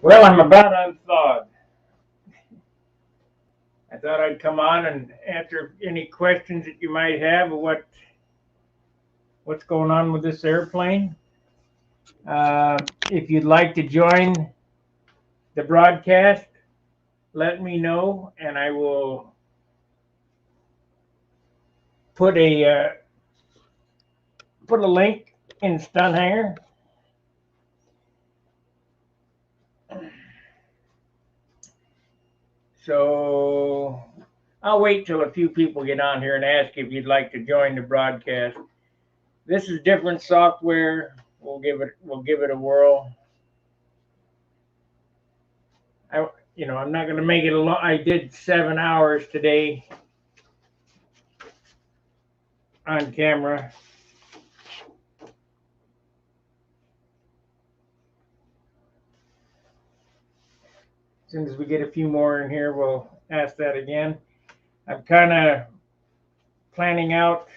Well, I'm about unthawed. I thought I'd come on and answer any questions that you might have of what's going on with this airplane. If you'd like to join the broadcast, let me know, and I will put a link in Stun Hanger. So I'll wait till a few people get on here and ask if you'd like to join the broadcast. This is different software. We'll give it a whirl. I'm not going to make it a long. I did 7 hours today on camera. As soon as we get a few more in here, we'll ask that again. I'm kind of planning out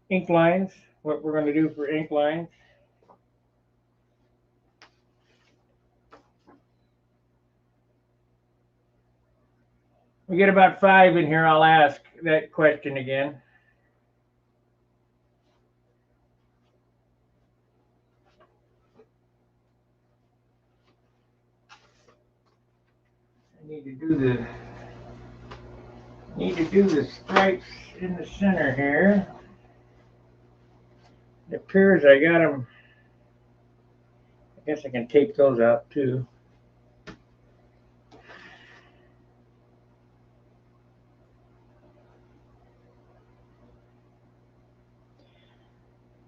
ink lines, what we're going to do for ink lines. We get about 5 in here, I'll ask that question again. I need to do the stripes in the center here. It appears I got them. I guess I can tape those out too.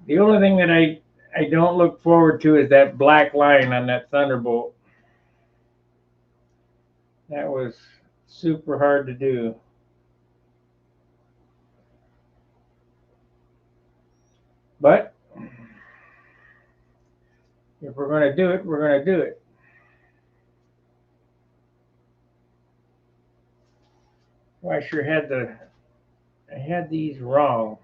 The only thing that I don't look forward to is that black line on that Thunderbolt. That was super hard to do. But if we're going to do it, we're going to do it. Well, I sure I had these wrong.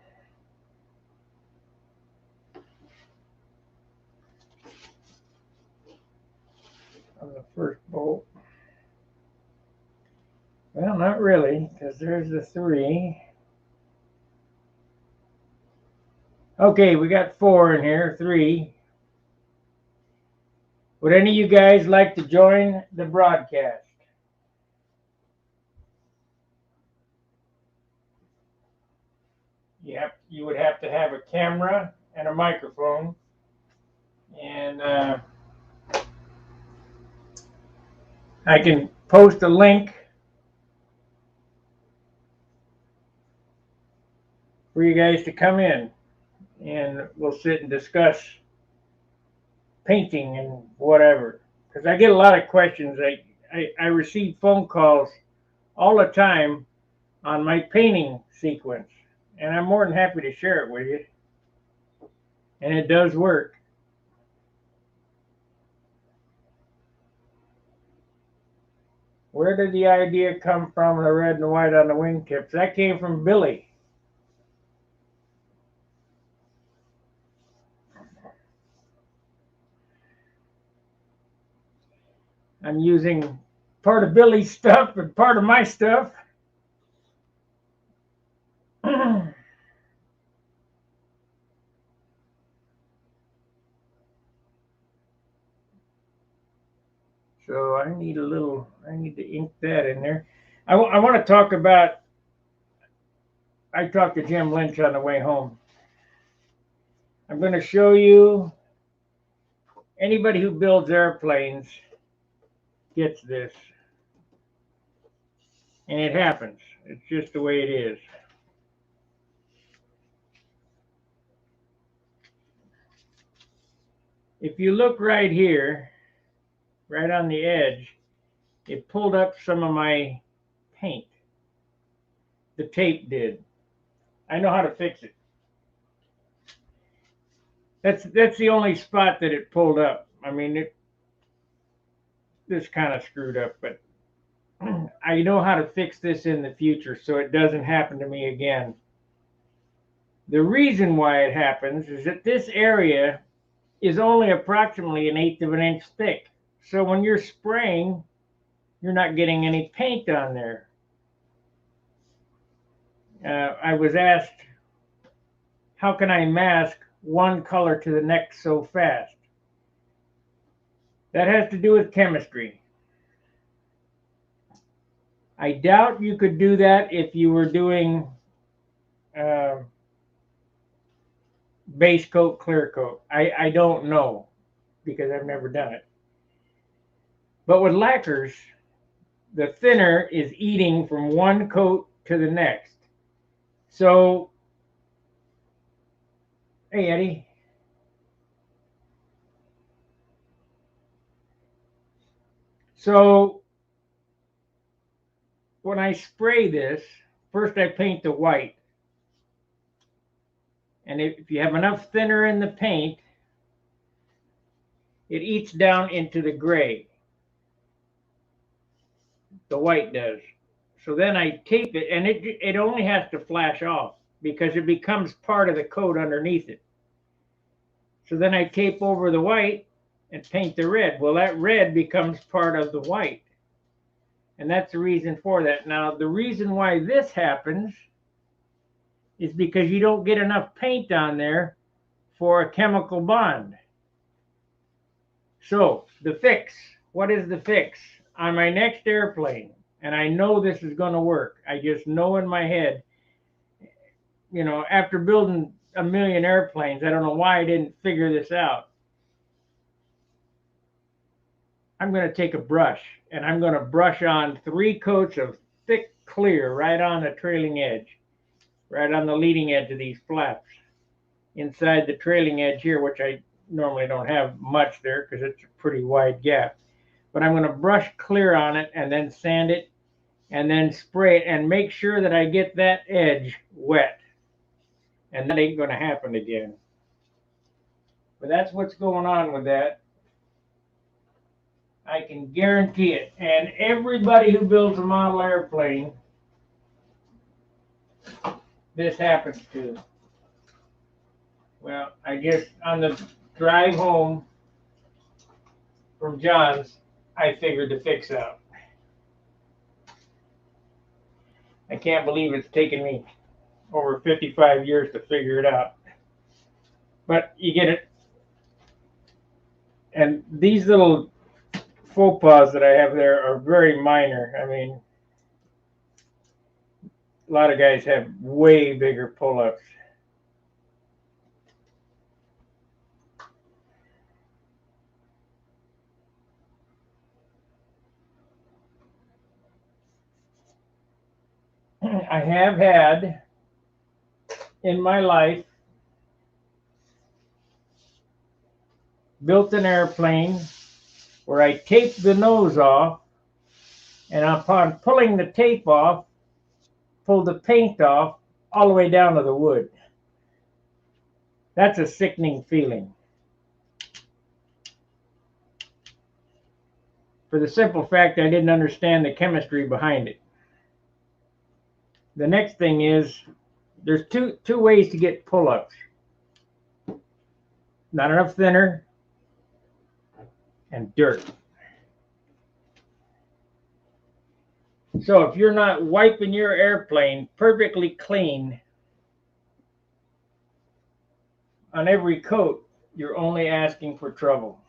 On the first bolt. Well, not really, because there's the 3. Okay, we got 4 in here, 3. Would any of you guys like to join the broadcast? You would have to have a camera and a microphone. And I can post a link for you guys to come in, and we'll sit and discuss painting and whatever. Because I get a lot of questions. I receive phone calls all the time on my painting sequence, and I'm more than happy to share it with you. And it does work. Where did the idea come from, the red and white on the wingtips? That came from Billy. I'm using part of Billy's stuff and part of my stuff. So I need to ink that in there. I want to talk about, I talked to Jim Lynch on the way home. I'm going to show you, anybody who builds airplanes gets this. And it happens. It's just the way it is. If you look right here, right on the edge, it pulled up some of my paint. The tape did. I know how to fix it. That's the only spot that it pulled up. I mean, this kind of screwed up, but I know how to fix this in the future so it doesn't happen to me again. The reason why it happens is that this area is only approximately 1/8 of an inch thick. So when you're spraying, you're not getting any paint on there. I was asked, how can I mask one color to the next so fast? That has to do with chemistry. I doubt you could do that if you were doing uh, base coat, clear coat. I don't know because I've never done it. But with lacquers, the thinner is eating from one coat to the next. So, hey Eddie. So when I spray this, first I paint the white. And if you have enough thinner in the paint, it eats down into the gray. The white does. So then I tape it, and it only has to flash off because it becomes part of the coat underneath it. So then I tape over the white and paint the red. Well, that red becomes part of the white. And that's the reason for that. Now, the reason why this happens is because you don't get enough paint on there for a chemical bond. So, the fix. What is the fix? On my next airplane, and I know this is going to work. I just know in my head, after building a million airplanes, I don't know why I didn't figure this out. I'm going to take a brush, and I'm going to brush on 3 coats of thick clear right on the trailing edge, right on the leading edge of these flaps. Inside the trailing edge here, which I normally don't have much there because it's a pretty wide gap. But I'm going to brush clear on it and then sand it and then spray it and make sure that I get that edge wet. And that ain't going to happen again. But that's what's going on with that. I can guarantee it. And everybody who builds a model airplane, this happens to. Well, I guess on the drive home from John's, I figured the fix out. I can't believe it's taken me over 55 years to figure it out. But you get it. And these little faux pas that I have there are very minor. I mean, a lot of guys have way bigger pull-ups. I have had in my life built an airplane where I taped the nose off, and upon pulling the tape off, pulled the paint off all the way down to the wood. That's a sickening feeling. For the simple fact I didn't understand the chemistry behind it. The next thing is there's two ways to get pull-ups. Not enough thinner and dirt. So if you're not wiping your airplane perfectly clean on every coat, you're only asking for trouble.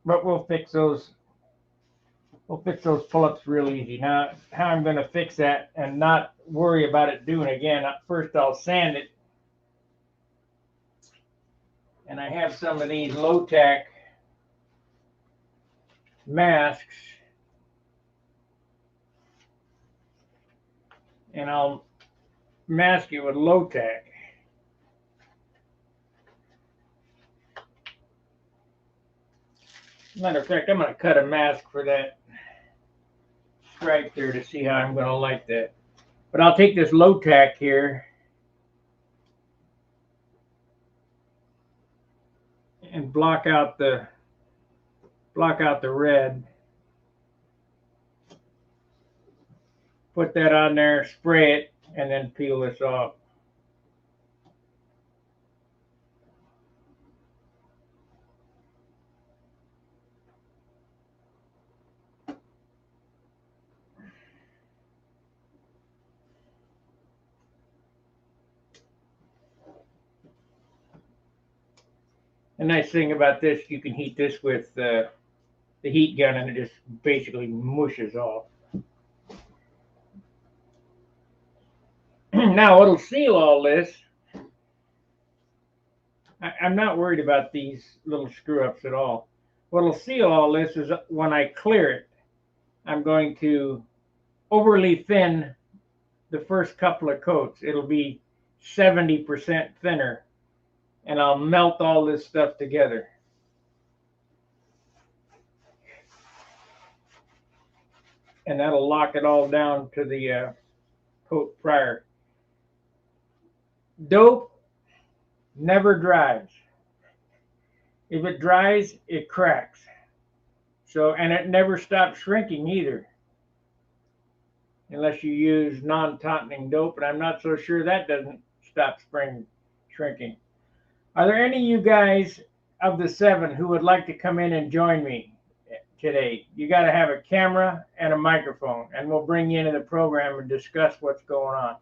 But we'll fix those pull-ups real easy. Now, how I'm going to fix that and not worry about it doing again, first I'll sand it. And I have some of these low-tack masks. And I'll mask it with low-tack. Matter of fact, I'm going to cut a mask for that stripe there to see how I'm going to like that. But I'll take this low-tack here and block out the red. put that on there, spray it, and then peel this off. The nice thing about this, you can heat this with the heat gun and it just basically mushes off. Now, what'll seal all this, I'm not worried about these little screw ups at all. What'll seal all this is when I clear it, I'm going to overly thin the first couple of coats. It'll be 70% thinner, and I'll melt all this stuff together. And that'll lock it all down to the coat prior. Dope never dries. If it dries, it cracks. So, and it never stops shrinking either, unless you use non-tautening dope, and I'm not so sure that doesn't stop shrinking. Are there any of you guys of the 7 who would like to come in and join me today? You got to have a camera and a microphone, and we'll bring you into the program and discuss what's going on.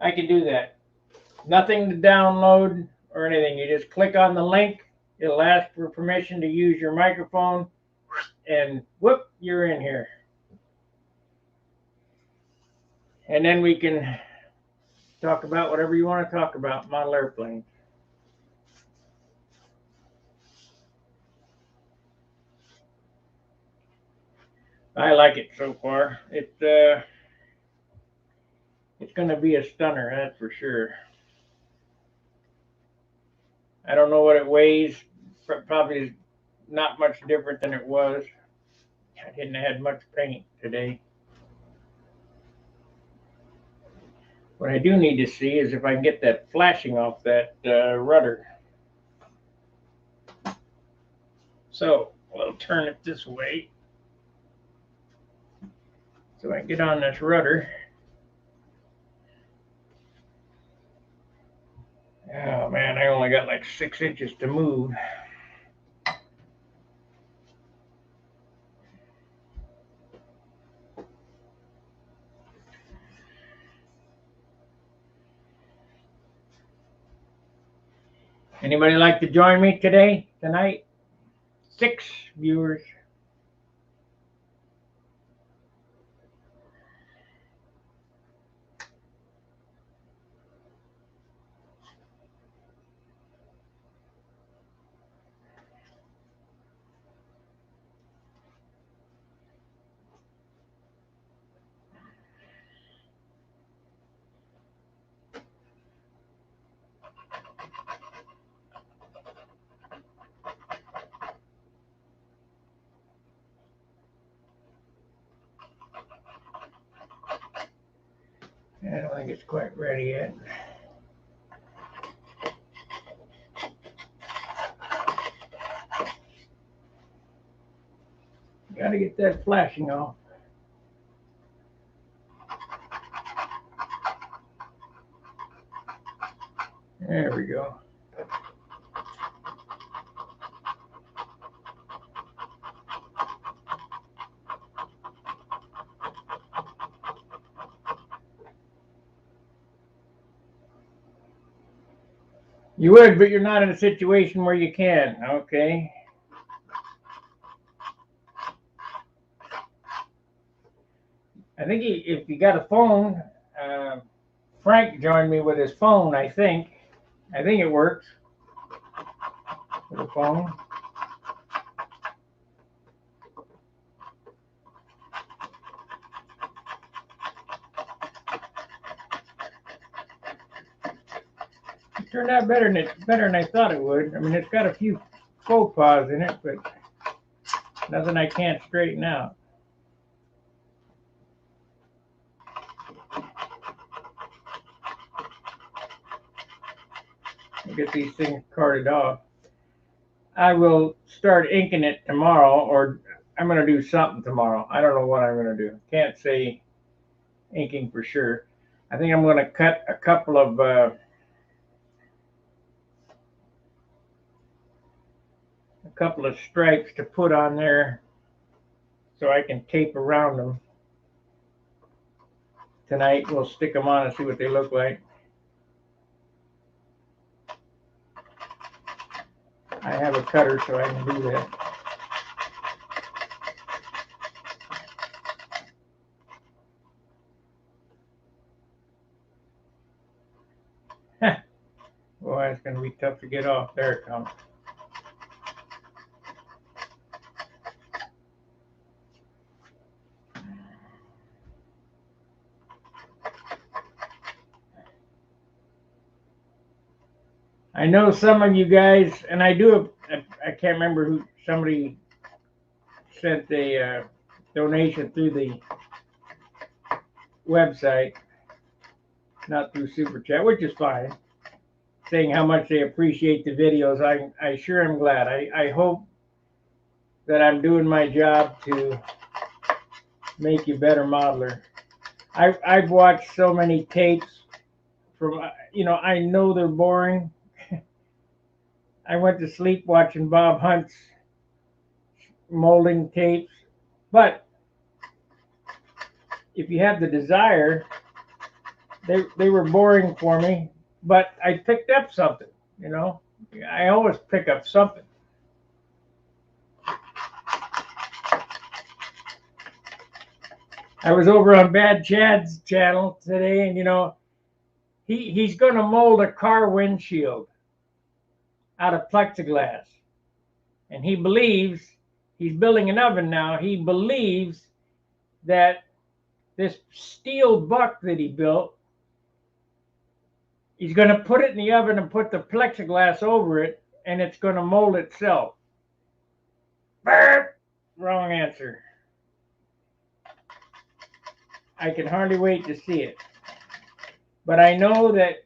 I can do that. Nothing to download or anything. You just click on the link. It'll ask for permission to use your microphone, and whoop, you're in here. And then we can talk about whatever you want to talk about, model airplanes. I like it so far. It's going to be a stunner, that's for sure. I don't know what it weighs. Probably not much different than it was. I didn't have much paint today. What I do need to see is if I can get that flashing off that rudder. So we'll turn it this way so I can get on this rudder. Oh man, I only got like 6 inches to move. Anybody like to join me tonight? 6 viewers. I don't think it's quite ready yet. Got to get that flashing off. There we go. You would, but you're not in a situation where you can, okay? I think if you got a phone, Frank joined me with his phone, I think. I think it works with a phone. It turned out better than I thought it would. I mean, it's got a few faux pas in it, but nothing I can't straighten out. We'll get these things carted off. I will start inking it tomorrow, or I'm going to do something tomorrow. I don't know what I'm going to do. Can't say inking for sure. I think I'm going to cut a couple of stripes to put on there so I can tape around them. Tonight we'll stick them on and see what they look like. I have a cutter so I can do that. Boy, it's going to be tough to get off. There it comes. I know some of you guys, and I can't remember who, somebody sent a donation through the website, not through Super Chat, which is fine, saying how much they appreciate the videos. I sure am glad. I hope that I'm doing my job to make you a better modeler. I've watched so many tapes from, I know they're boring. I went to sleep watching Bob Hunt's molding tapes, but if you have the desire, they were boring for me, but I picked up something, I always pick up something. I was over on Bad Chad's channel today, and he's going to mold a car windshield out of plexiglass. And he believes, he's building an oven now, he believes that this steel buck that he built, he's going to put it in the oven and put the plexiglass over it, and it's going to mold itself. Burp! Wrong answer. I can hardly wait to see it. But I know that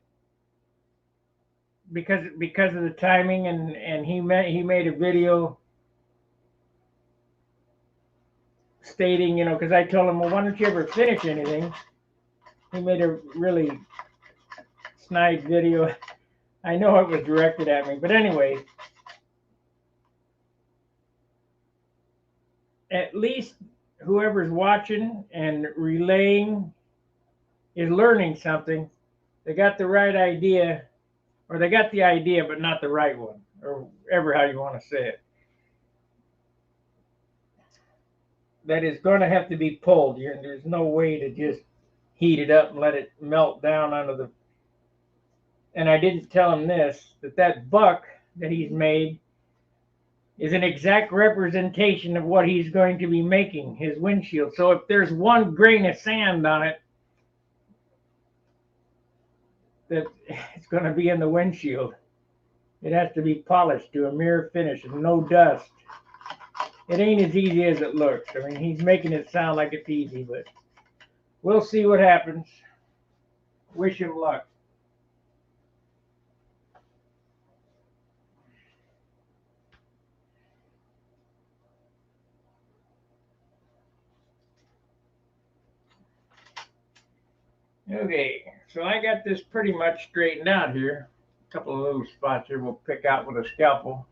because of the timing, and he made a video stating, because I told him, well, why don't you ever finish anything? He made a really snide video. I know it was directed at me, but anyway, at least whoever's watching and relaying is learning something. They got the right idea, or they got the idea but not the right one, or ever how you want to say it. That is going to have to be pulled. There's no way to just heat it up and let it melt down onto the... And I didn't tell him this, that buck that he's made is an exact representation of what he's going to be making, his windshield. So if there's one grain of sand on it, that it's going to be in the windshield. It has to be polished to a mere finish and no dust. It ain't as easy as it looks. I mean, he's making it sound like it's easy, but we'll see what happens. Wish him luck. Okay, so I got this pretty much straightened out here. A couple of little spots here we'll pick out with a scalpel.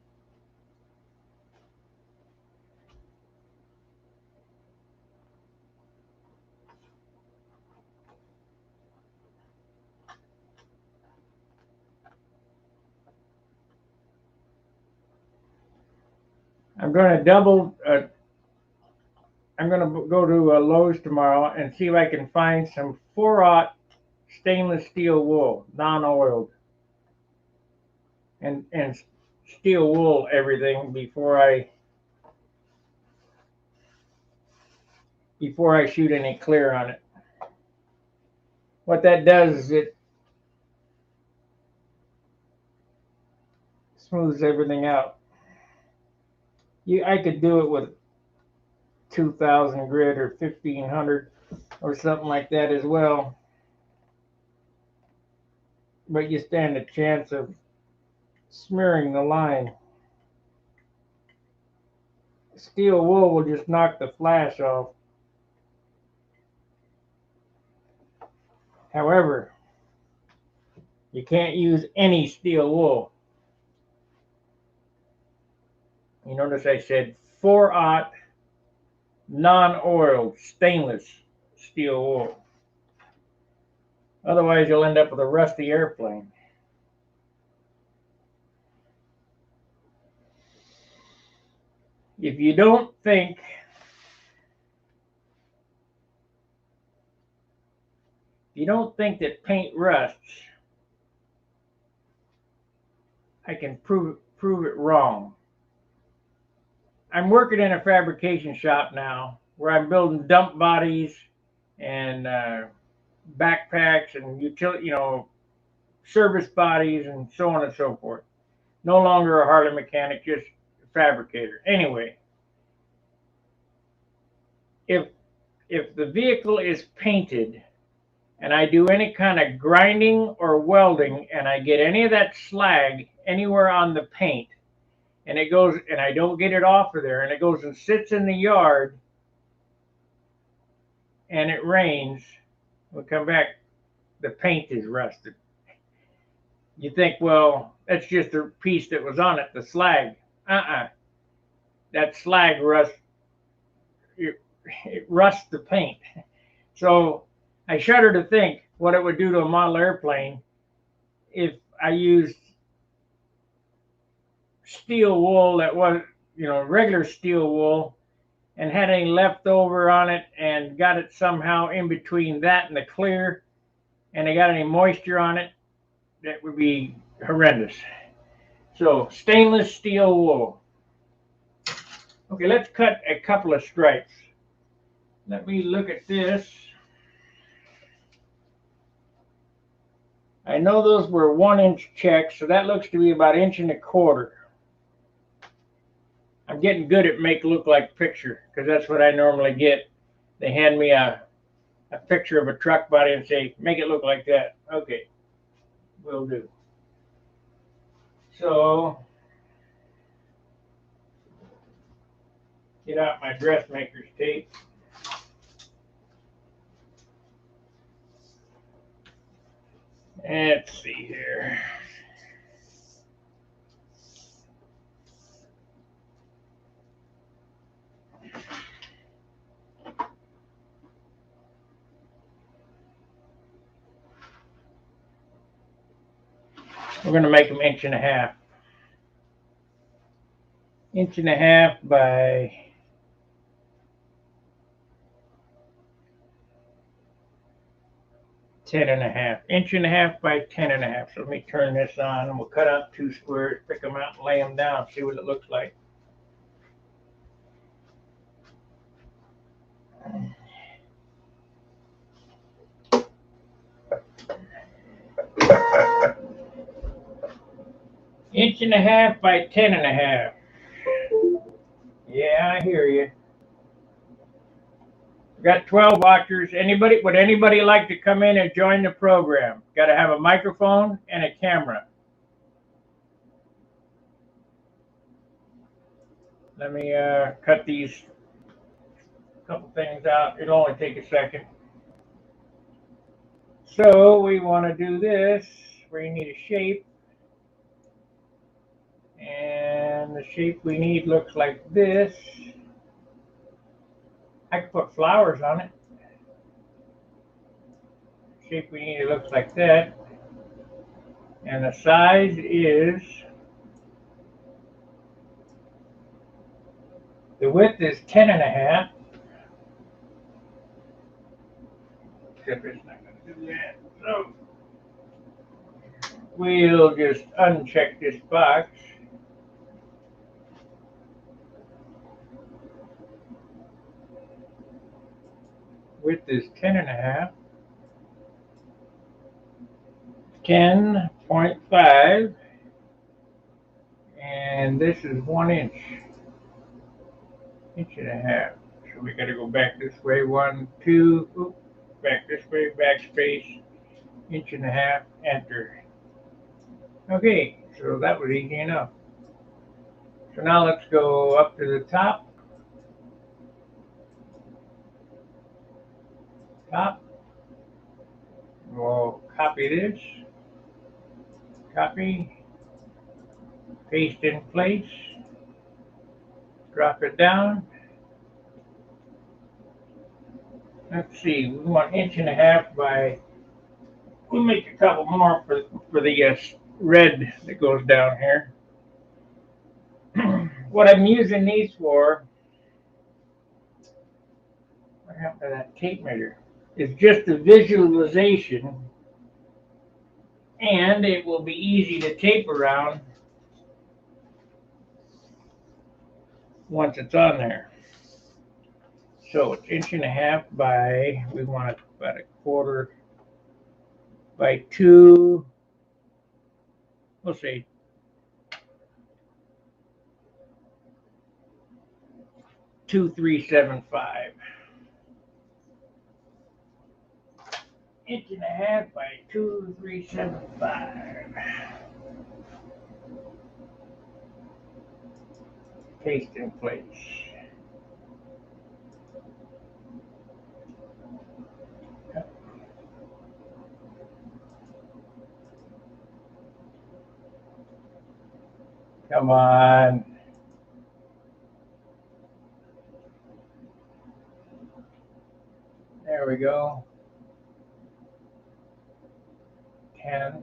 I'm going to I'm going to go to Lowe's tomorrow and see if I can find some 4/0 stainless steel wool, non-oiled, and steel wool everything before I shoot any clear on it. What that does is it smooths everything out. I could do it with 2,000 grit or 1,500 or something like that as well. But you stand a chance of smearing the line. Steel wool will just knock the flash off. However, you can't use any steel wool. You notice I said 4/0 non-oiled stainless steel wool. Otherwise, you'll end up with a rusty airplane. If you don't think that paint rusts, I can prove it wrong. I'm working in a fabrication shop now where I'm building dump bodies and backpacks and utility, service bodies and so on and so forth. No longer a Harley mechanic, just a fabricator. Anyway, if the vehicle is painted and I do any kind of grinding or welding and I get any of that slag anywhere on the paint and it goes and I don't get it off of there and it goes and sits in the yard and it rains, we come back, the paint is rusted. You think, well, that's just the piece that was on it, the slag. That slag it rusts the paint. So I shudder to think what it would do to a model airplane if I used steel wool that was, regular steel wool and had any left over on it and got it somehow in between that and the clear and I got any moisture on it, that would be horrendous. So stainless steel wool. Okay, let's cut a couple of stripes. Let me look at this. I know those were 1-inch checks, so that looks to be about 1.25 inches. I'm getting good at make look like picture because that's what I normally get. They hand me a picture of a truck body and say, make it look like that. Okay, will do. So, get out my dressmaker's tape. Let's see here. We're going to make them 1.5 inches. 1.5 inches by 10.5. 1.5 inches by 10.5. So let me turn this on and we'll cut out 2 squares, pick them out and lay them down, see what it looks like. Inch and a half by 10.5. Yeah, I hear you. Got 12 watchers. Would anybody like to come in and join the program? Got to have a microphone and a camera. Let me cut these couple things out. It'll only take a second. So we want to do this where you need a shape. And the shape we need looks like this. I could put flowers on it. The shape we need, it looks like that. And the size is, the width is 10.5. Except it's not going to do that. So we'll just uncheck this box. Width is 10.5. 10.5. And this is 1 inch. 1.5 inches. So we got to go back this way. 1, 2. Oops. Back this way. Backspace. 1.5 inches. Enter. Okay. So that was easy enough. So now let's go up to the top. Top. We'll copy this. Copy. Paste in place. Drop it down. Let's see. We want 1.5 by. We'll make a couple more for the red that goes down here. What I'm using these for, what happened to that tape measure, is just a visualization, and it will be easy to tape around once it's on there. So it's 1.5 by, we want about 1/4 by 2, we'll say 2.375. 1.5 by 2.375. Paste in place. Come on. There we go. 10.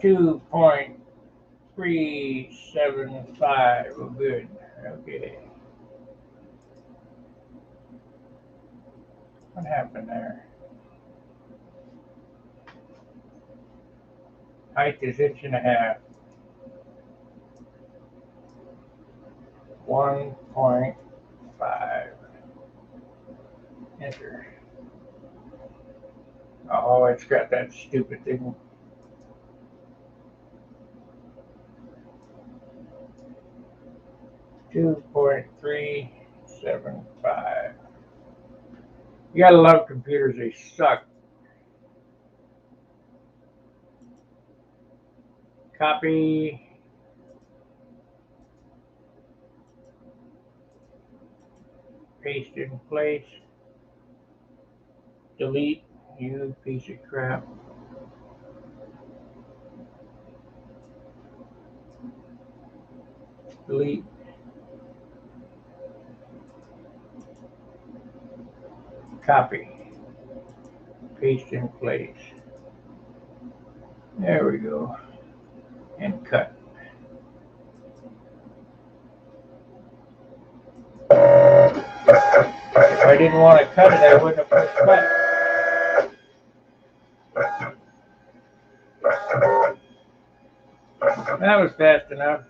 2.375. Oh, good. Okay. What happened there? Height is 1.5. 1.5. Enter. Oh, it's got that stupid thing. $2.375. You gotta love computers, they suck. Copy. Paste in place. Delete. You piece of crap. Delete. Copy. Paste in place. There we go. And cut. If I didn't want to cut it, I wouldn't have pushed cut. That was fast enough.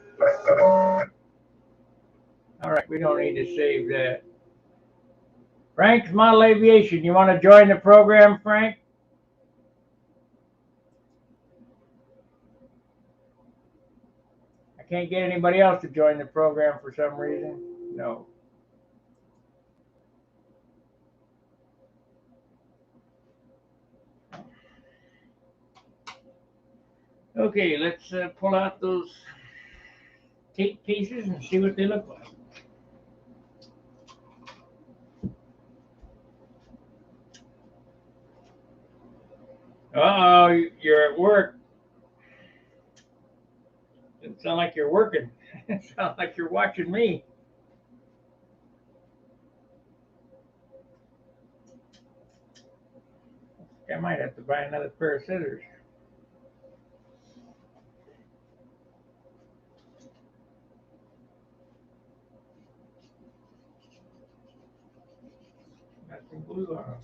All right, we don't need to save that. Frank's Model Aviation. You want to join the program, Frank? I can't get anybody else to join the program for some reason. No. Okay, let's pull out those tape pieces and see what they look like. Uh-oh, you're at work. It sounds like you're working. It sounds like you're watching me. I might have to buy another pair of scissors. Got some glue on them.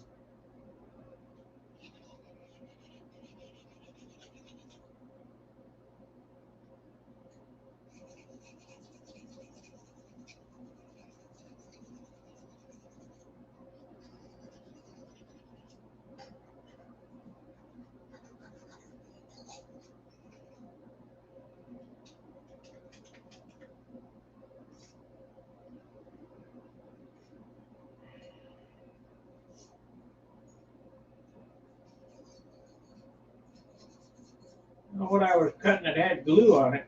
What I was cutting, it had glue on it.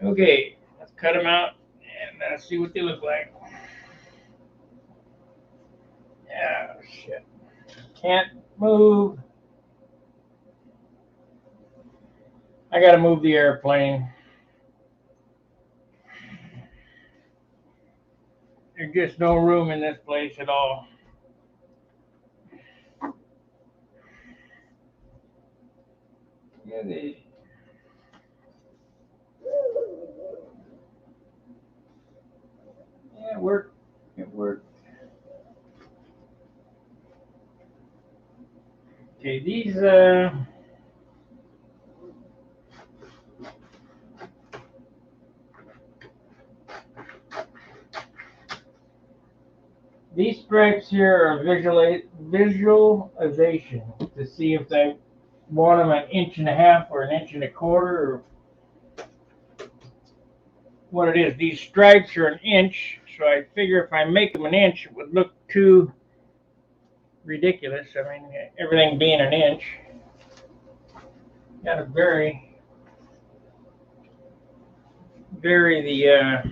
Okay, let's cut them out and see what they look like. Yeah, shit. Can't move. I gotta move the airplane. There's just no room in this place at all. Yeah, it worked. It worked. Okay, these stripes here are visualization to see if they want them an inch and a half or an inch and a quarter or what it is. These stripes are an inch, so I figure if I make them an inch, it would look too ridiculous. I mean, everything being an inch. Got to vary the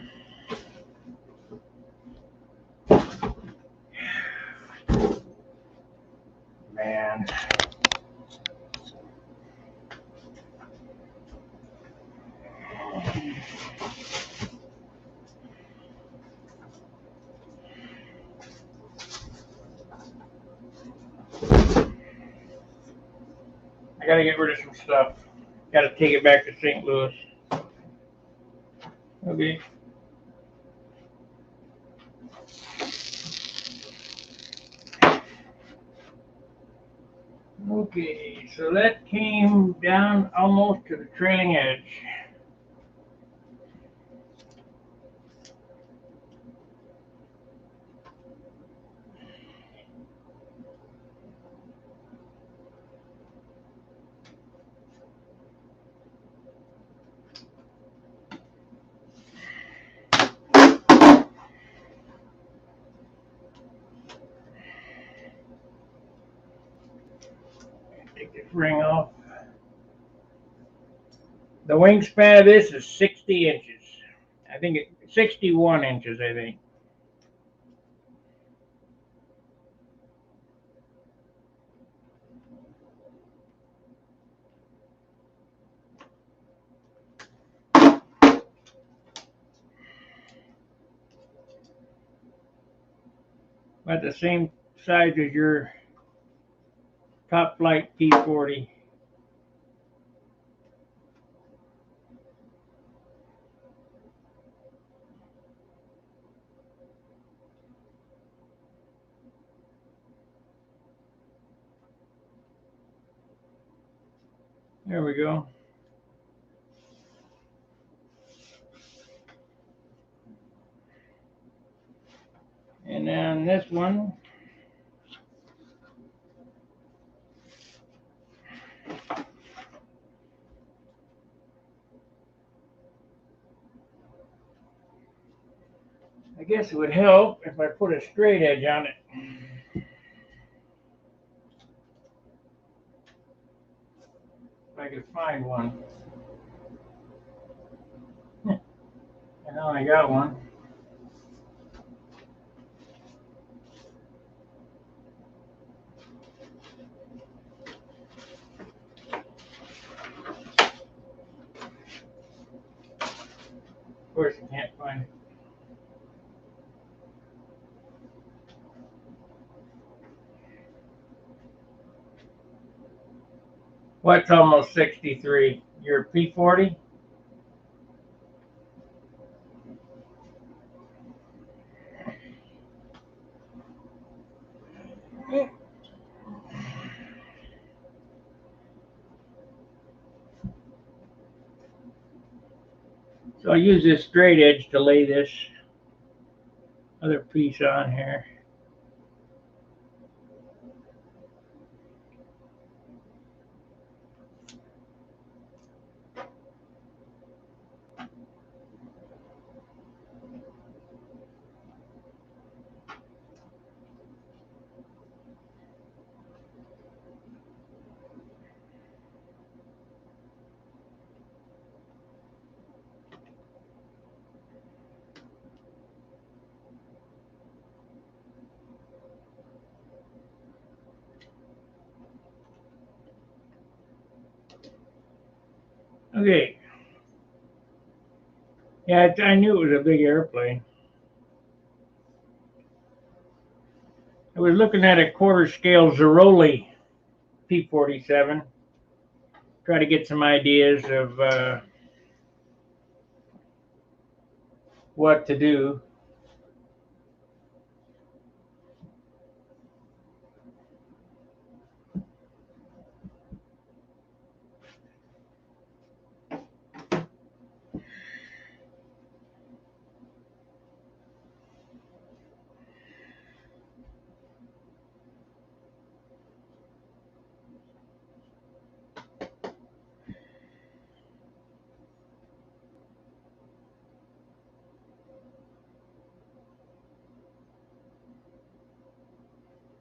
man. I got to get rid of some stuff. Got to take it back to St. Louis. Okay. Okay, so that came down almost to the trailing edge. Take this ring off. The wingspan of this is 60 inches. I think it's 61 inches, I think. About the same size as your Top Flight P40. There we go. And then this one, I guess it would help if I put a straight edge on it. If I could find one. I know I got one. Of course, I can't find it. What's almost 63? Your P40? So I use this straight edge to lay this other piece on here. Okay. Yeah, I knew it was a big airplane. I was looking at a quarter scale Zeroli P-47. Try to get some ideas of what to do.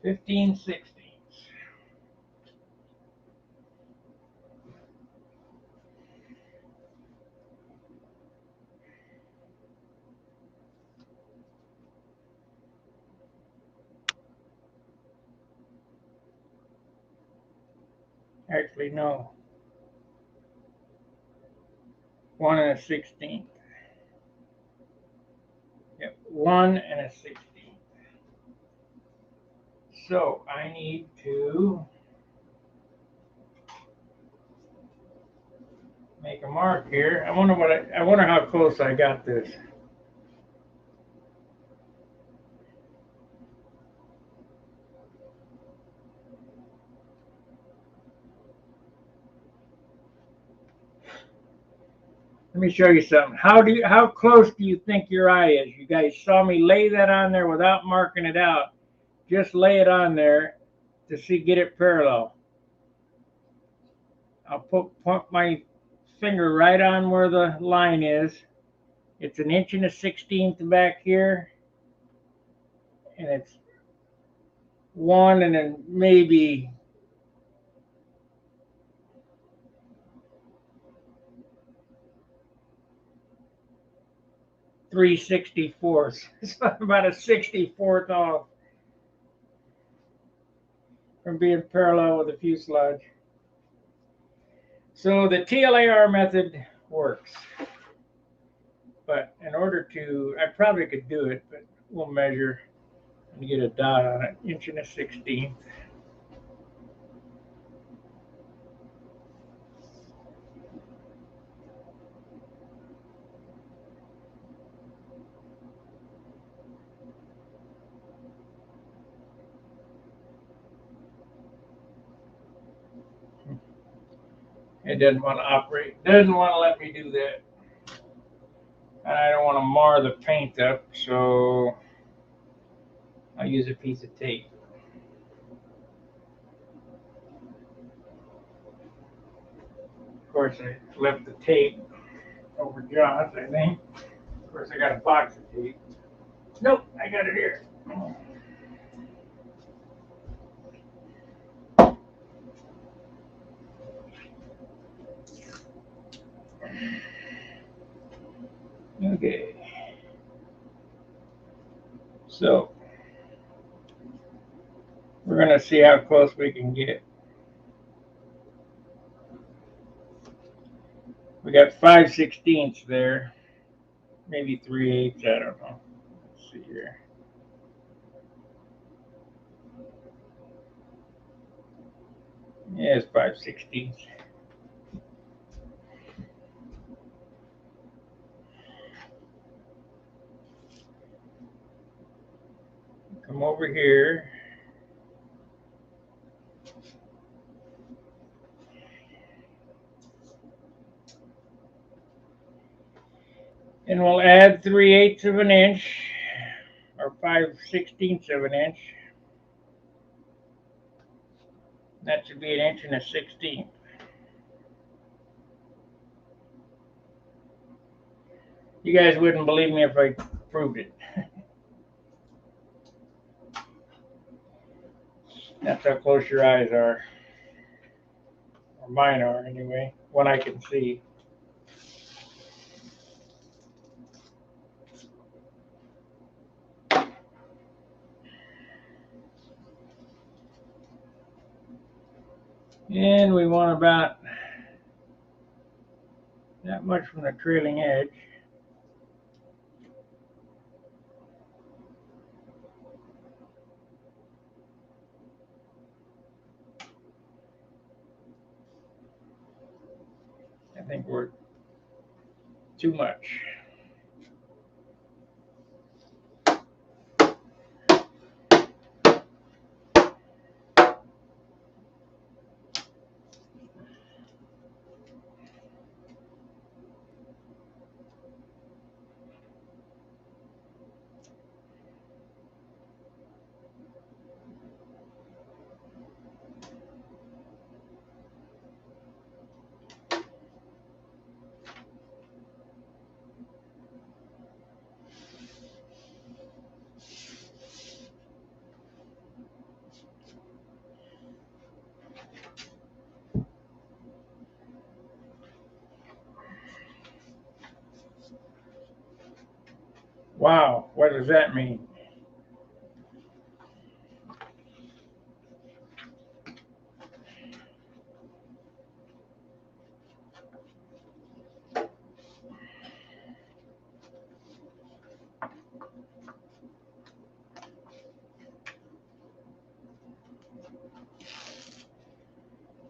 Fifteen, 16. Actually, no. 1 and a 16th. Yep, 1 and a 16th. So I need to make a mark here. I wonder how close I got this. Let me show you something. How close do you think your eye is? You guys saw me lay that on there without marking it out. Just lay it on there to see, get it parallel. I'll put my finger right on where the line is. It's 1 and a 16th back here, and it's 1 and then maybe 3/64. It's about a 64th off from being parallel with the fuselage. So the TLAR method works. But in order to, I probably could do it, but we'll measure and get a dot on it, 1 and a 16th. It doesn't want to operate, doesn't want to let me do that. And I don't want to mar the paint up, so I'll use a piece of tape. Of course, I left the tape over John's, I think. Of course, I got a box of tape. Nope, I got it here. Okay. So, we're going to see how close we can get. We got 5/16 there, maybe 3/8, I don't know. Let's see here. Yeah, it's 5/16. Come over here. And we'll add 3/8 of an inch, or 5/16 of an inch. That should be 1 and a 16th. You guys wouldn't believe me if I proved it. That's how close your eyes are. Or mine are, anyway, when I can see. And we want about Not much from the trailing edge. I think we're too much. Wow, what does that mean?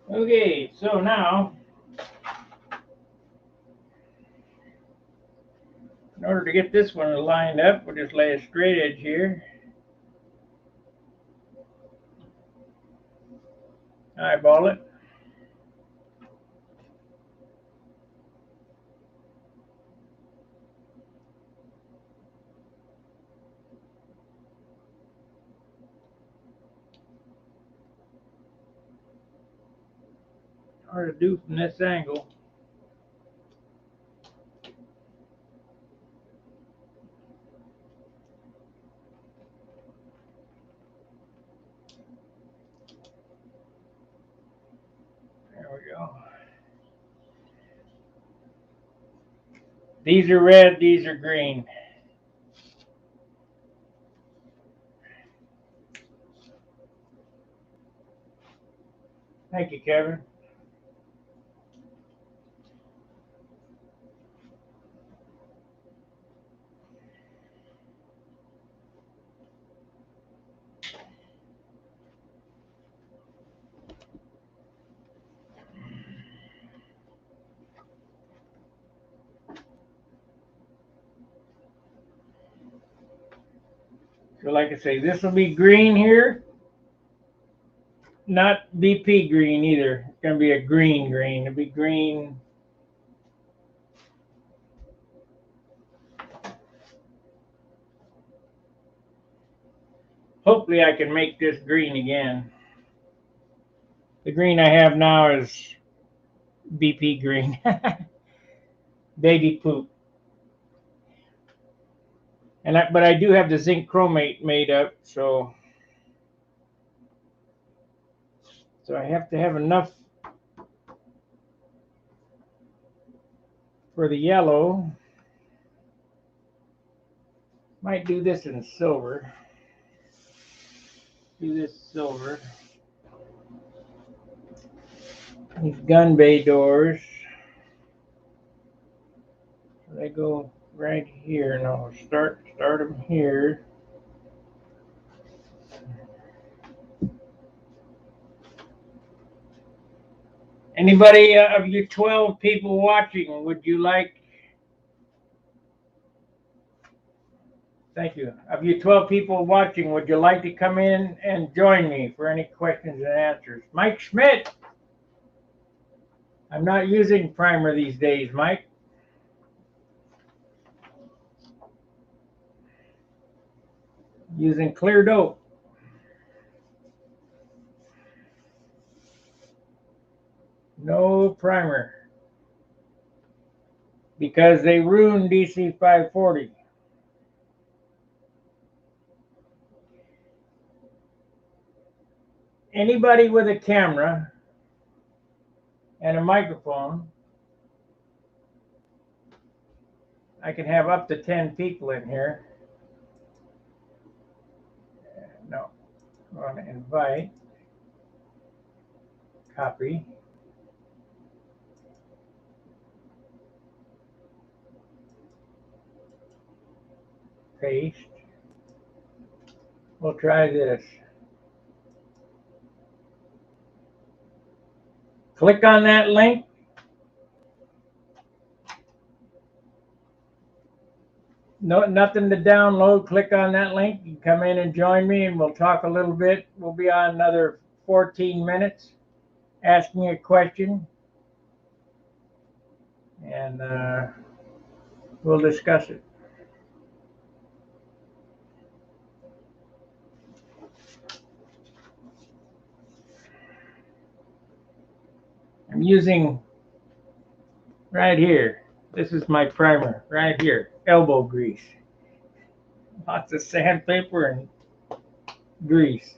Okay, so now, in order to get this one lined up, we'll just lay a straight edge here. Eyeball it. Hard to do from this angle. There we go. These are red, these are green. Thank you, Kevin. So like I say, this will be green here. Not BP green either. It's going to be a green green. It'll be green. Hopefully I can make this green again. The green I have now is BP green. Baby poop. But I do have the zinc chromate made up, so I have to have enough for the yellow. Might do this in silver. Do this silver. These gun bay doors. They go right here. Now start them here. Anybody of you 12 people watching, would you like? Thank you. Of you 12 people watching, would you like to come in and join me for any questions and answers? Mike Schmidt. I'm not using primer these days, Mike. Using clear dope. No primer. Because they ruined DC 540. Anybody with a camera and a microphone, I can have up to 10 people in here. No, I want to invite, copy. paste. We'll try this. Click on that link. No, nothing to download. Click on that link. You come in and join me, and we'll talk a little bit. We'll be on another 14 minutes, asking a question, and we'll discuss it. I'm using right here. This is my primer right here. Elbow grease. Lots of sandpaper and grease.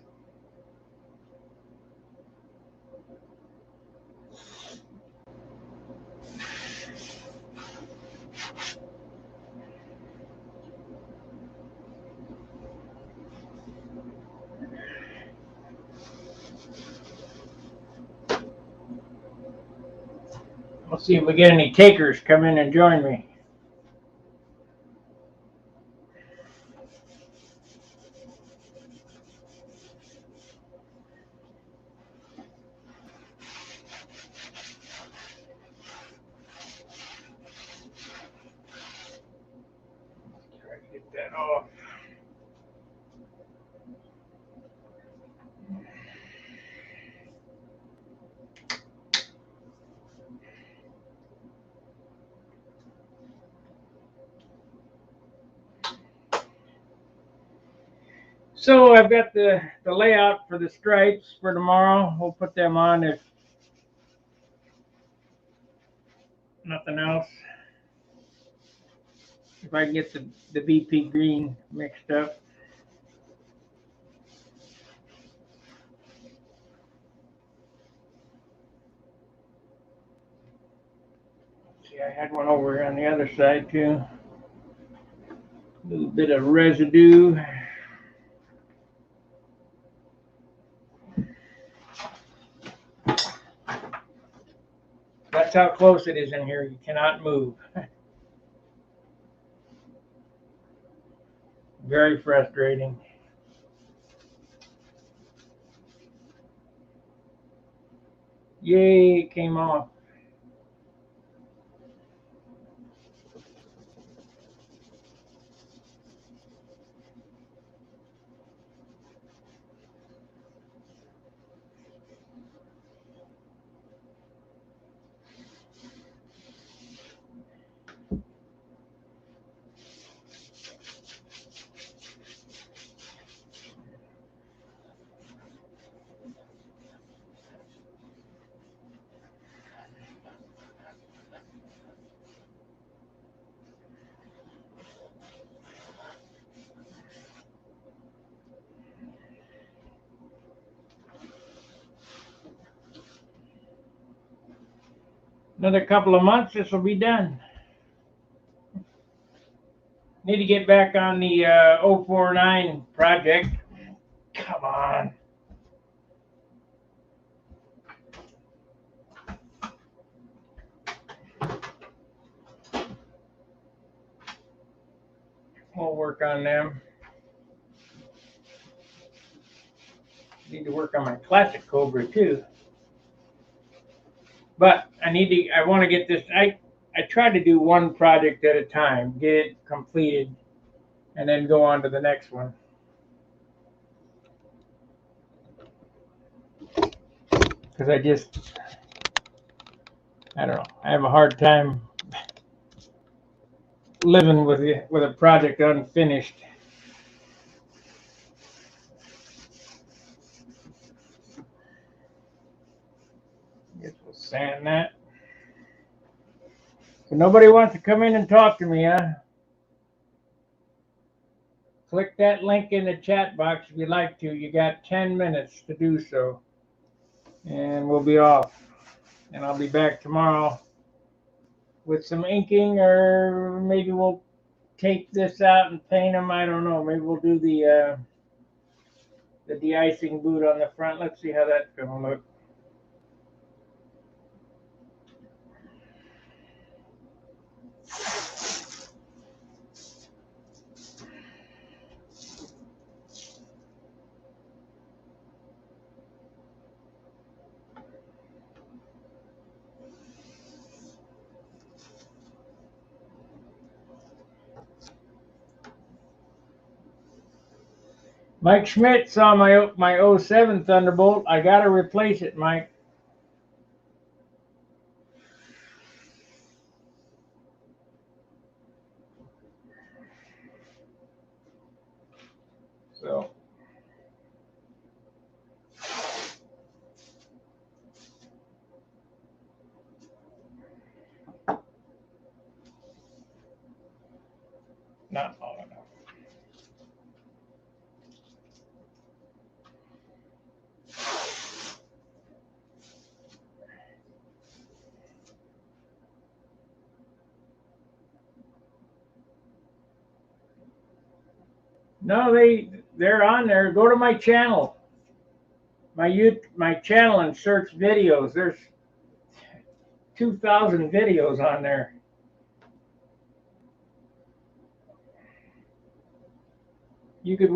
We'll see if we get any takers come in and join me. Try to get that off. So I've got the layout for the stripes for tomorrow. We'll put them on if nothing else. If I can get the VP green mixed up. See, I had one over here on the other side too. A little bit of residue. That's how close it is in here. You cannot move. Very frustrating. Yay, it came off. Another couple of months, this will be done. Need to get back on the 049 project. Come on. We'll work on them. Need to work on my classic Cobra too. But I want to get this. I try to do one project at a time, get it completed, and then go on to the next one. Because I don't know. I have a hard time living with a project unfinished. Guess we'll sand that. So nobody wants to come in and talk to me, huh? Click that link in the chat box if you'd like to. You got 10 minutes to do so. And we'll be off. And I'll be back tomorrow with some inking, or maybe we'll take this out and paint them. I don't know. Maybe we'll do the de-icing boot on the front. Let's see how that's going to look. Mike Schmidt saw my '07 Thunderbolt. I got to replace it, Mike. So. Not long enough. No, they're on there. Go to my channel, my channel, and search videos. There's 2,000 videos on there. You could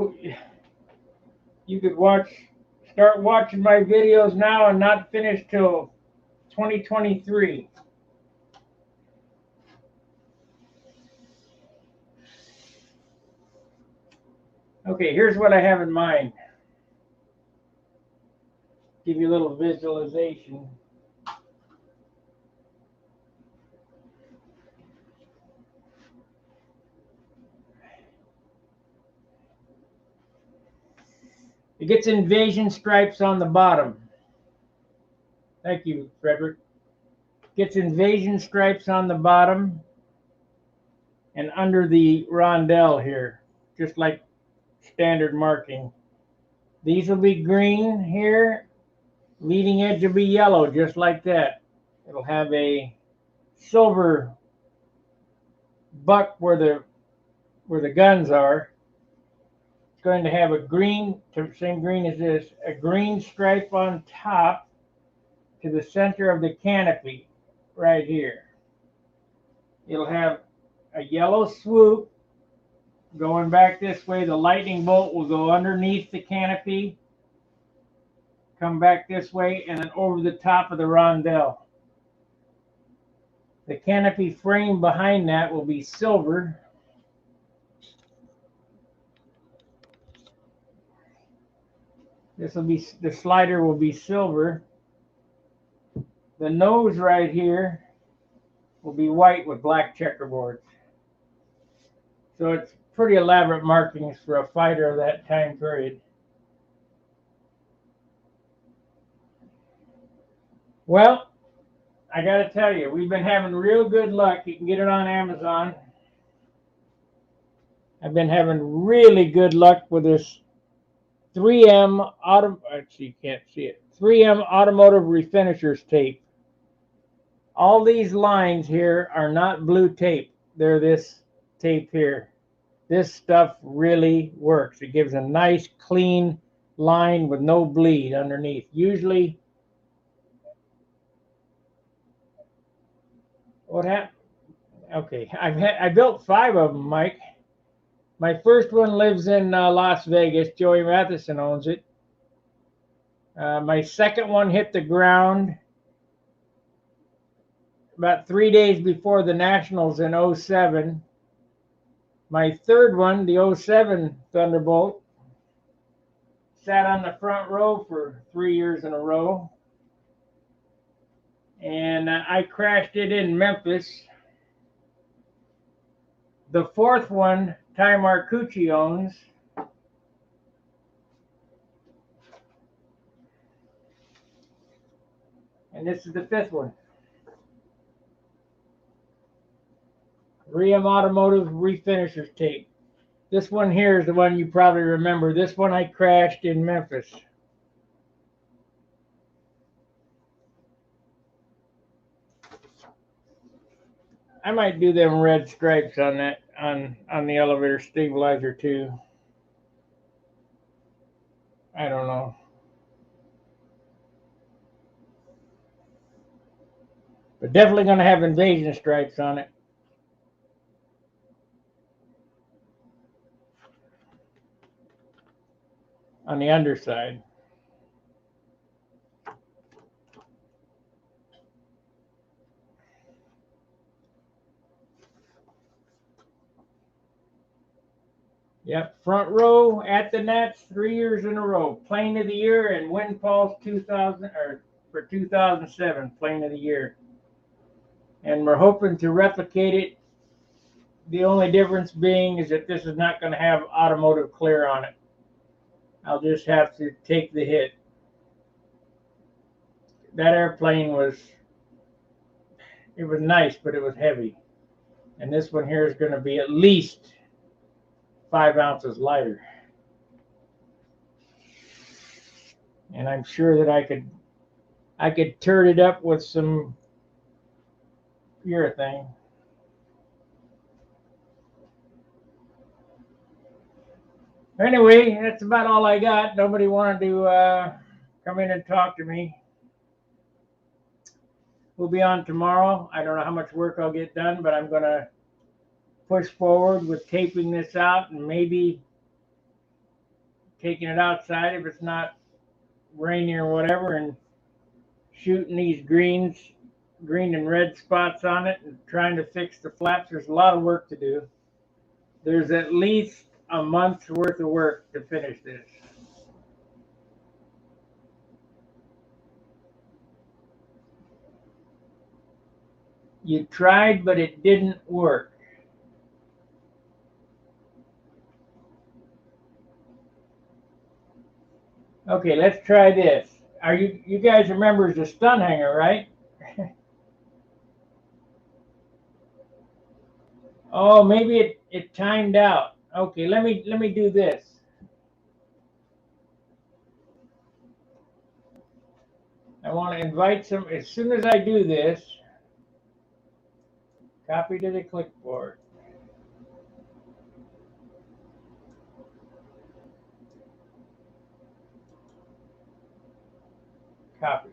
start watching my videos now and not finish till 2023. Okay, here's what I have in mind. Give you a little visualization. It gets invasion stripes on the bottom. Thank you, Frederick. Gets invasion stripes on the bottom and under the rondelle here, just like standard marking. These will be green here. Leading edge will be yellow, just like that. It'll have a silver buck where the guns are. It's going to have a green, same green as this, a green stripe on top to the center of the canopy right here. It'll have a yellow swoop going back this way. The lightning bolt will go underneath the canopy, come back this way, and then over the top of the rondelle. The canopy frame behind that will be silver. The slider will be silver. The nose right here will be white with black checkerboards. So it's pretty elaborate markings for a fighter of that time period. Well, I got to tell you, we've been having real good luck. You can get it on Amazon. I've been having really good luck with this 3M actually you can't see it. 3M automotive refinishers tape. All these lines here are not blue tape. They're this tape here. This stuff really works. It gives a nice clean line with no bleed underneath. Usually, what happened? Okay, I built 5 of them, Mike. My first one lives in Las Vegas. Joey Matheson owns it. My second one hit the ground about 3 days before the Nationals in '07. My third one, the '07 Thunderbolt, sat on the front row for 3 years in a row. And I crashed it in Memphis. The fourth one, Ty Marcucci owns. And this is the fifth one. 3M Automotive Refinishers tape. This one here is the one you probably remember. This one I crashed in Memphis. I might do them red stripes on that on the elevator stabilizer too. I don't know. But definitely going to have invasion stripes on it. On the underside. Yep, front row at the Nats 3 years in a row. Plane of the year and Windfall's 2000 or for 2007 Plane of the year. And we're hoping to replicate it. The only difference being is that this is not going to have automotive clear on it. I'll just have to take the hit. That airplane it was nice, but it was heavy. And this one here is going to be at least 5 ounces lighter. And I'm sure that I could turd it up with some urethane. Anyway, that's about all I got. Nobody wanted to come in and talk to me. We'll be on tomorrow. I don't know how much work I'll get done, but I'm going to push forward with taping this out and maybe taking it outside if it's not rainy or whatever, and shooting these green and red spots on it and trying to fix the flaps. There's a lot of work to do. There's at least a month's worth of work to finish this. You tried, but it didn't work. Okay, let's try this. Are you guys remember the stun hanger, right? Oh, maybe it timed out. Okay, let me do this. I want to invite some. As soon as I do this, copy to the clipboard. Copy.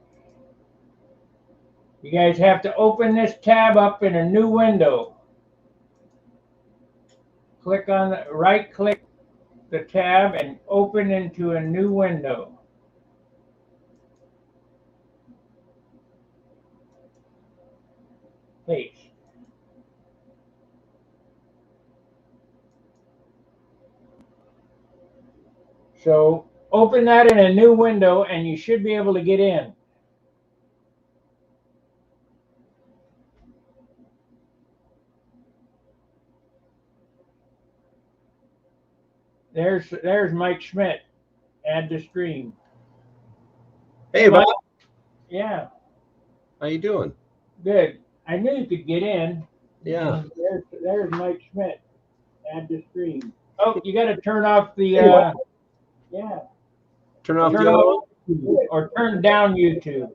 You guys have to open this tab up in a new window. Click on the right-click the tab and open into a new window. Paste. So open that in a new window and you should be able to get in. There's Mike Schmidt. Add to stream. Hey, Bob. Yeah. How you doing? Good. I knew you could get in. Yeah. There's Mike Schmidt. Add to stream. Oh, you got to turn off the yeah. Turn off Turn the off or turn down YouTube.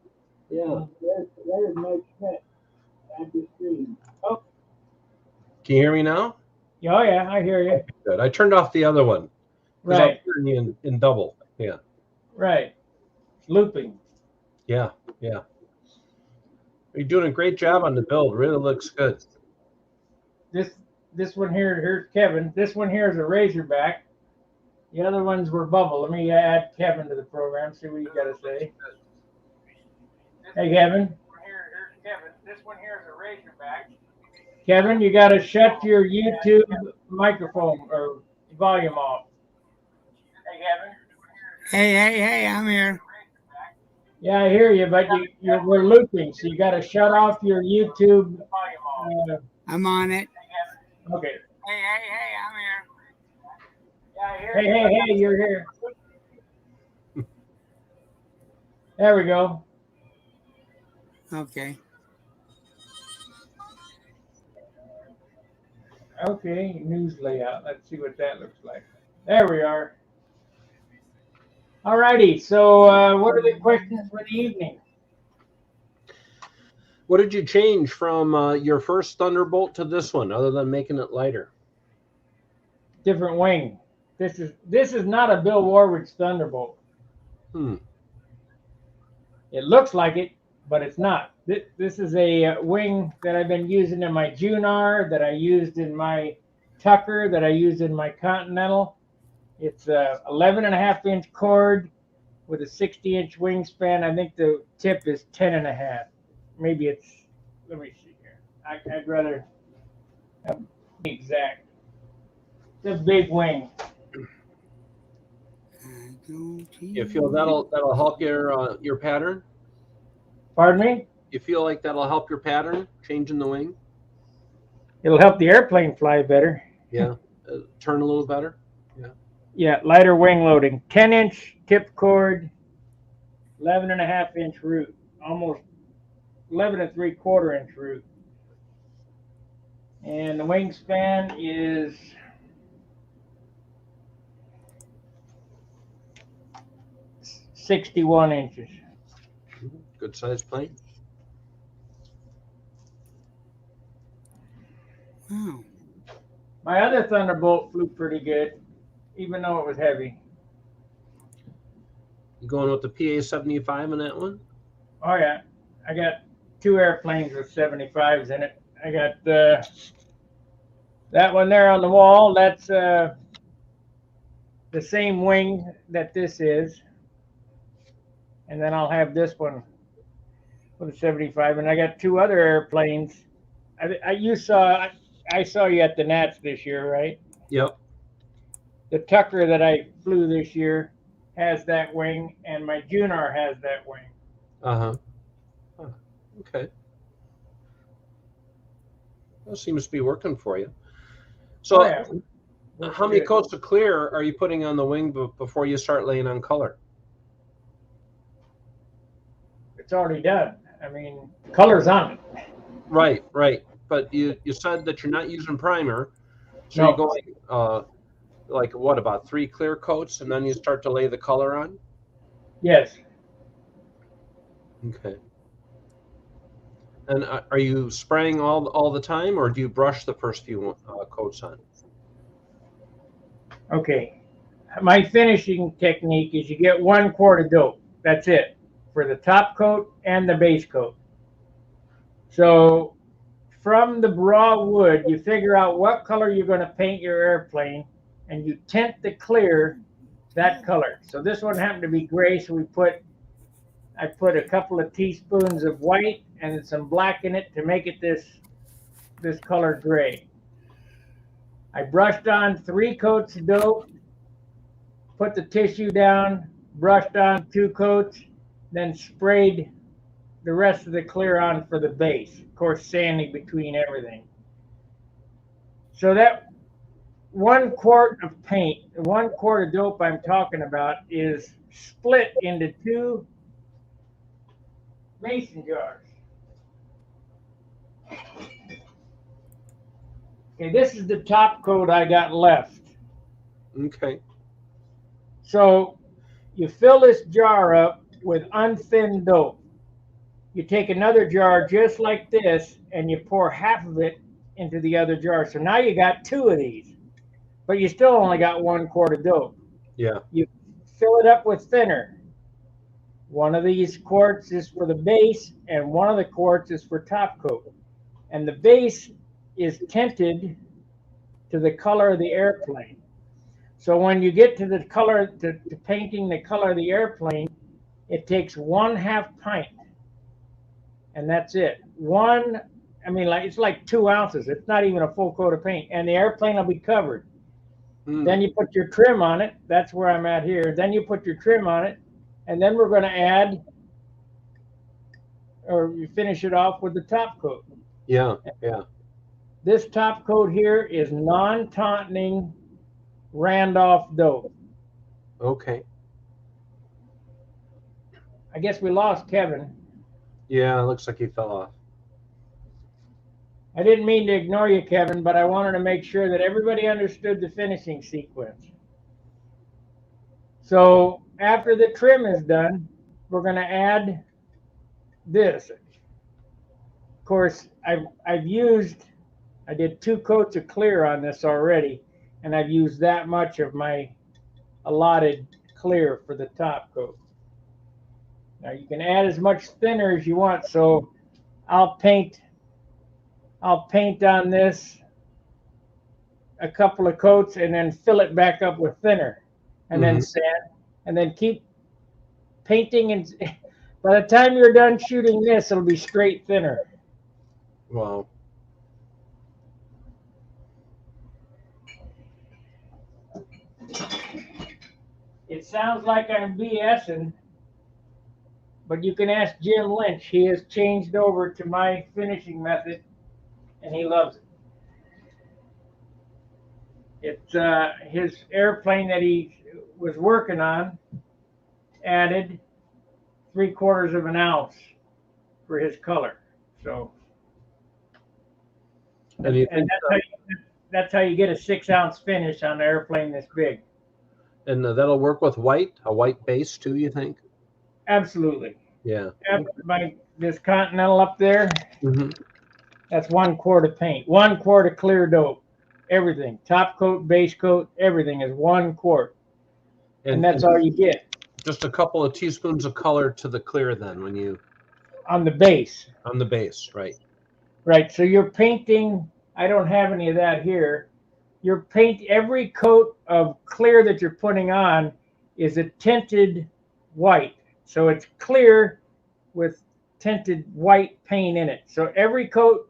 Yeah. There's Mike Schmidt. Add to stream. Oh. Can you hear me now? Oh yeah, I hear you. Okay, good. I turned off the other one. Right. I'm turning you in double. Yeah. Right. Looping. Yeah. Yeah. You're doing a great job on the build. Really looks good. This one here, here's Kevin. This one here is a Razorback. The other ones were Bubble. Let me add Kevin to the program. See what you got to say. Hey, Kevin. Here's Kevin. This one here is a Razorback. Kevin, you got to shut your YouTube microphone or volume off. Hey, Kevin. Hey, I'm here. Yeah, I hear you, but we're looping, so you got to shut off your YouTube. I'm on it. Okay. Hey, I'm here. Yeah, I hear you. Hey, you're here. There we go. Okay. Okay, news layout. Let's see what that looks like. There we are. All righty. So, what are the questions for the evening? What did you change from your first Thunderbolt to this one, other than making it lighter? Different wing. This is not a Bill Warwick's Thunderbolt. It looks like it, but it's not. This is a wing that I've been using in my Junar, that I used in my Tucker, that I used in my Continental. It's a 11.5-inch cord with a 60-inch wingspan. I think the tip is 10.5. Maybe it's, let me see here. I'd rather have exact. It's a big wing. You feel that'll help your pattern? Pardon me? You feel like that'll help your pattern, changing the wing? It'll help the airplane fly better. Yeah, turn a little better. Yeah. Yeah, lighter wing loading. 10-inch tip cord, 11.5-inch root, almost 11 3/4-inch root. And the wingspan is 61 inches. Good size plane. Wow. My other Thunderbolt flew pretty good, even though it was heavy. You going with the PA-75 in that one? Oh yeah, I got 2 airplanes with 75s in it. I got that one there on the wall. That's the same wing that this is. And then I'll have this one with a 75. And I got 2 other airplanes. I saw you at the Nats this year, right? Yep. The Tucker that I flew this year has that wing, and my Junar has that wing. Uh-huh. Huh. Okay. That seems to be working for you. So, Oh, yeah. how many coats of clear are you putting on the wing before you start laying on color? It's already done. I mean, color's on it. Right. But you said that you're not using primer, so No. you're going like what, about 3 clear coats, and then you start to lay the color on? Yes. Okay. And are you spraying all the time, or do you brush the first few coats on? Okay. My finishing technique is you get 1 quart of dope. That's it for the top coat and the base coat. So from the raw wood, you figure out what color you're going to paint your airplane, and you tint the clear that color. So this one happened to be gray, so I put a couple of teaspoons of white and some black in it to make it this color gray. I brushed on 3 coats of dope, put the tissue down, brushed on 2 coats, then sprayed the rest of the clear on for the base. Of course, sanding between everything. So that 1 quart of paint, 1 quart of dope I'm talking about is split into 2 mason jars. Okay, this is the top coat I got left. Okay. So you fill this jar up with unthinned dope. You take another jar just like this and you pour half of it into the other jar. So now you got 2 of these, but you still only got 1 quart of dope. Yeah. You fill it up with thinner. 1 of these quarts is for the base and 1 of the quarts is for top coat. And the base is tinted to the color of the airplane. So when you get to the color, to painting the color of the airplane, it takes 1/2 pint. And that's it. It's like 2 ounces. It's not even a full coat of paint. And the airplane will be covered. Then you put your trim on it. That's where I'm at here. Then you put your trim on it. And then we're going to add, or you finish it off with the top coat. Yeah. This top coat here is non-tautening Randolph dope. Okay. I guess we lost Kevin. Yeah, it looks like he fell off. I didn't mean to ignore you, Kevin, but I wanted to make sure that everybody understood the finishing sequence. So after the trim is done, we're going to add this. Of course, I did 2 coats of clear on this already, and I've used that much of my allotted clear for the top coat. Now you can add as much thinner as you want. So I'll paint on this a couple of coats and then fill it back up with thinner and then sand and then keep painting. And by the time you're done shooting this, it'll be straight thinner. Wow. It sounds like I'm BSing, but you can ask Jim Lynch. He has changed over to my finishing method, and he loves it. It's his airplane that he was working on added 3/4 of an ounce for his color. So, And you and think, that's how you get a 6-ounce finish on an airplane this big. and that'll work with a white base too, you think? Absolutely. Yeah. This Continental up there, Hmm. that's 1/4 of paint, 1/4 of clear dope, everything, top coat, base coat, everything is 1/4, and that's all you get Just a couple of teaspoons of color to the clear then when you on the base. on the base, right? Right. So you're painting. I don't have any of that here. Every coat of clear that you're putting on is a tinted white. So it's clear with tinted white paint in it. So every coat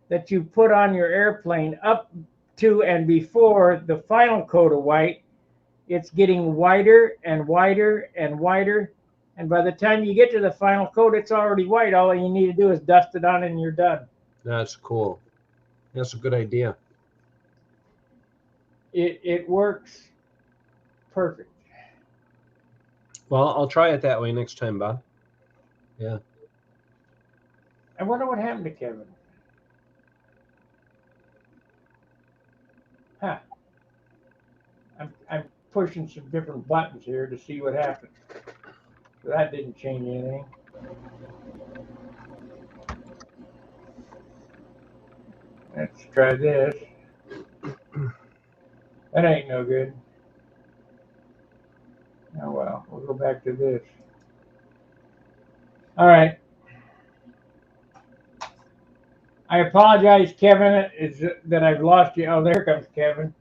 that you put on your airplane up to and before the final coat of white, it's getting whiter and whiter and whiter. And by the time you get to the final coat, it's already white. All you need to do is dust it on and you're done. That's cool. That's a good idea. It works perfect. Well, I'll try it that way next time, Bob. Yeah. I wonder what happened to Kevin. Huh. I'm pushing some different buttons here to see what happens. So that didn't change anything. Let's try this. That ain't no good. Oh well, we'll go back to this. All right. I apologize, Kevin, that I've lost you. Oh, there comes Kevin.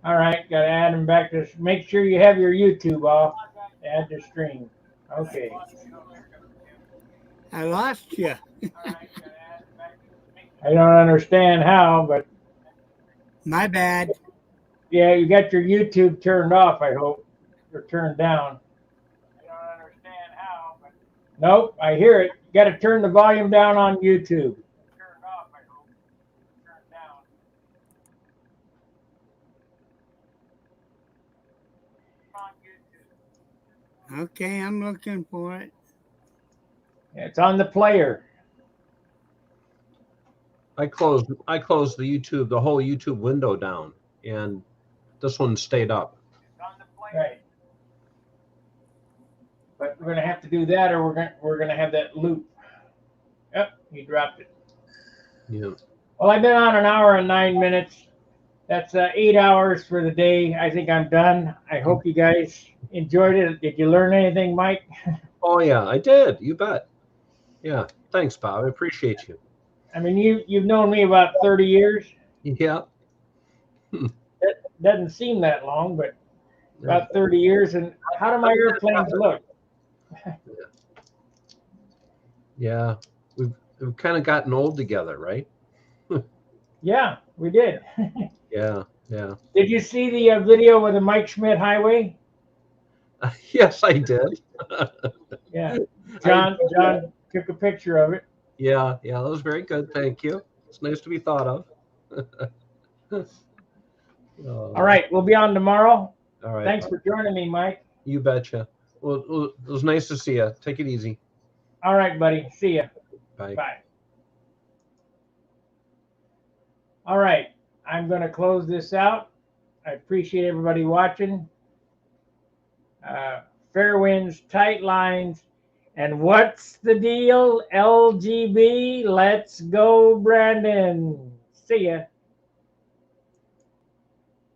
All right, got to add him back to. Make sure you have your YouTube off. Add to stream. Okay. I lost you. I don't understand how, but My bad. yeah, you got your YouTube turned off, I hope, or turned down. I don't understand how, but nope, I hear it. You got to turn the volume down on YouTube. Turned off, I hope. Turned down. On YouTube. Okay, I'm looking for it. It's on the player. I closed the YouTube, the whole YouTube window down, and this one stayed up. It's on the player. Right. But we're gonna have to do that, or we're gonna have that loop. Yep, he dropped it. Yeah. Well, I've been on an hour and 9 minutes. That's 8 hours for the day. I think I'm done. I hope you guys enjoyed it. Did you learn anything, Mike? Oh yeah, I did. You bet. Yeah. Thanks, Bob. I appreciate you. I mean, you've known me about 30 years. Yeah. That doesn't seem that long, but about 30 years. And how do my airplanes look? Yeah. We've kind of gotten old together, right? Yeah, we did. Yeah. Yeah. Did you see the video with the Mike Schmidt Highway? Yes, I did. Yeah. John took a picture of it. Yeah. Yeah. That was very good. Thank you. It's nice to be thought of. All right, we'll be on tomorrow. All right. Thanks for joining me, Mike. You betcha. Well, it was nice to see you. Take it easy. All right, buddy. See ya. Bye. Bye. All right, I'm going to close this out. I appreciate everybody watching. Fair winds, tight lines, and what's the deal? LGB, let's go, Brandon. See ya.